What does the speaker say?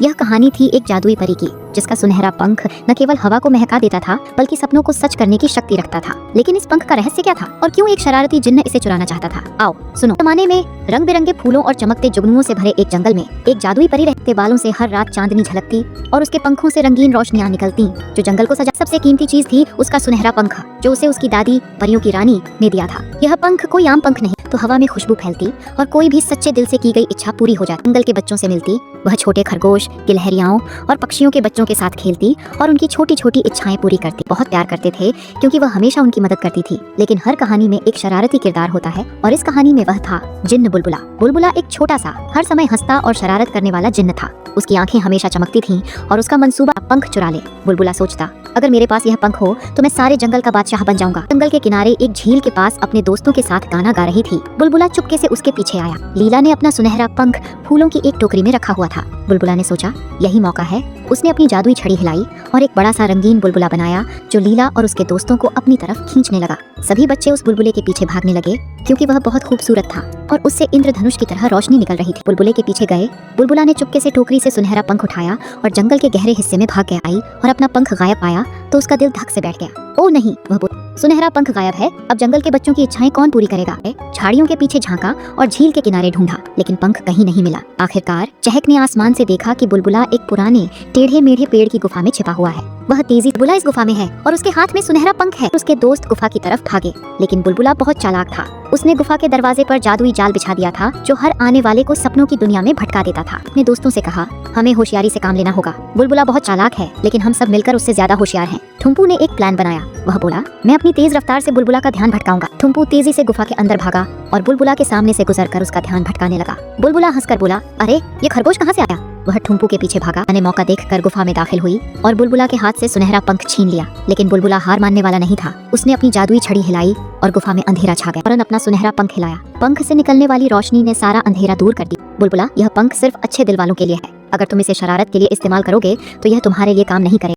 यह कहानी थी एक जादुई परी की, जिसका सुनहरा पंख न केवल हवा को महका देता था बल्कि सपनों को सच करने की शक्ति रखता था। लेकिन इस पंख का रहस्य क्या था और क्यों एक शरारती जिन्न इसे चुराना चाहता था? आओ सुनो। जमाने में रंग बिरंगे फूलों और चमकते जुगनुओं से भरे एक जंगल में एक जादुई परी रहते। बालों से हर रात चांदनी झलकती और उसके पंखों से रंगीन रोशनियां निकलती। जो जंगल को सजा सबसे कीमती चीज थी उसका सुनहरा पंख, जो उसे उसकी दादी परियों की रानी ने दिया था। यह पंख कोई आम पंख नहीं, तो हवा में खुशबू फैलती और कोई भी सच्चे दिल से की गई इच्छा पूरी हो जाती। जंगल के बच्चों से मिलती, वह छोटे खरगोश, गिलहरियाओं और पक्षियों के बच्चों के साथ खेलती और उनकी छोटी छोटी इच्छाएं पूरी करती। बहुत प्यार करते थे क्योंकि वह हमेशा उनकी मदद करती थी। लेकिन हर कहानी में एक शरारती किरदार होता है और इस कहानी में वह था जिन्न बुलबुला। बुलबुला एक छोटा सा, हर समय हंसता और शरारत करने वाला जिन्न था। उसकी आंखें हमेशा चमकती थीं और उसका मंसूबा पंख चुरा ले। बुलबुला सोचता, अगर मेरे पास यह पंख हो तो मैं सारे जंगल का बादशाह बन जाऊंगा। जंगल के किनारे एक झील के पास अपने दोस्तों के साथ गाना गा रही थी। बुलबुला चुपके से उसके पीछे आया। लीला ने अपना सुनहरा पंख फूलों की एक टोकरी में रखा हुआ था। बुलबुला ने सोचा, यही मौका है। उसने अपनी जादुई छड़ी हिलाई और एक बड़ा सा रंगीन बुलबुला बनाया जो लीला और उसके दोस्तों को अपनी तरफ खींचने लगा। सभी बच्चे उस बुलबुले के पीछे भागने लगे क्योंकि वह बहुत खूबसूरत था और उससे इंद्रधनुष की तरह रोशनी निकल रही थी। बुलबुले के पीछे गए। बुलबुला ने चुपके से टोकरी से सुनहरा पंख उठाया और जंगल के गहरे हिस्से में भाग के आई और अपना पंख गायब पाया तो उसका दिल धक से बैठ गया। ओ नहीं, वह बोला, सुनहरा पंख गायब है। अब जंगल के बच्चों की इच्छाएं कौन पूरी करेगा? झाड़ियों के पीछे झांका और झील के किनारे ढूंढा, लेकिन पंख कहीं नहीं मिला। आखिरकार चहक ने आसमान से देखा कि बुलबुला एक पुराने टेढ़े मेढ़े पेड़ की गुफा में छिपा हुआ है। वह तेजी से बुलबुला इस गुफा में है और उसके हाथ में सुनहरा पंख है। उसके दोस्त गुफा की तरफ भागे, लेकिन बुलबुला बहुत चालाक था। उसने गुफा के दरवाजे पर जादुई जाल बिछा दिया था जो हर आने वाले को सपनों की दुनिया में भटका देता था। अपने दोस्तों से कहा, हमें होशियारी से काम लेना होगा। बुलबुला बहुत चालाक है, लेकिन हम सब मिलकर उससे ज्यादा होशियार हैं। ठुम्पू ने एक प्लान बनाया। वह बोला, मैं अपनी तेज रफ्तार से बुलबुला का ध्यान भटकाऊंगा। ठुम्पू तेजी से गुफा के अंदर भागा और बुलबुला के सामने से गुजरकर उसका ध्यान भटकाने लगा। बुलबुला हंसकर बोला, अरे ये खरगोश कहाँ से आया? वह ठुम्पू के पीछे भागा। मैंने मौका देखकर गुफा में दाखिल हुई और बुलबुला के हाथ से सुनहरा पंख छीन लिया। लेकिन बुलबुला हार मानने वाला नहीं था। उसने अपनी जादुई छड़ी हिलाई और गुफा में अंधेरा छा गया। फौरन अपना सुनहरा पंख हिलाया। पंख से निकलने वाली रोशनी ने सारा अंधेरा दूर कर दिया। बुलबुला, यह पंख सिर्फ अच्छे दिल वालों के लिए है। अगर तुम इसे शरारत के लिए इस्तेमाल करोगे तो यह तुम्हारे लिए काम नहीं करेगा।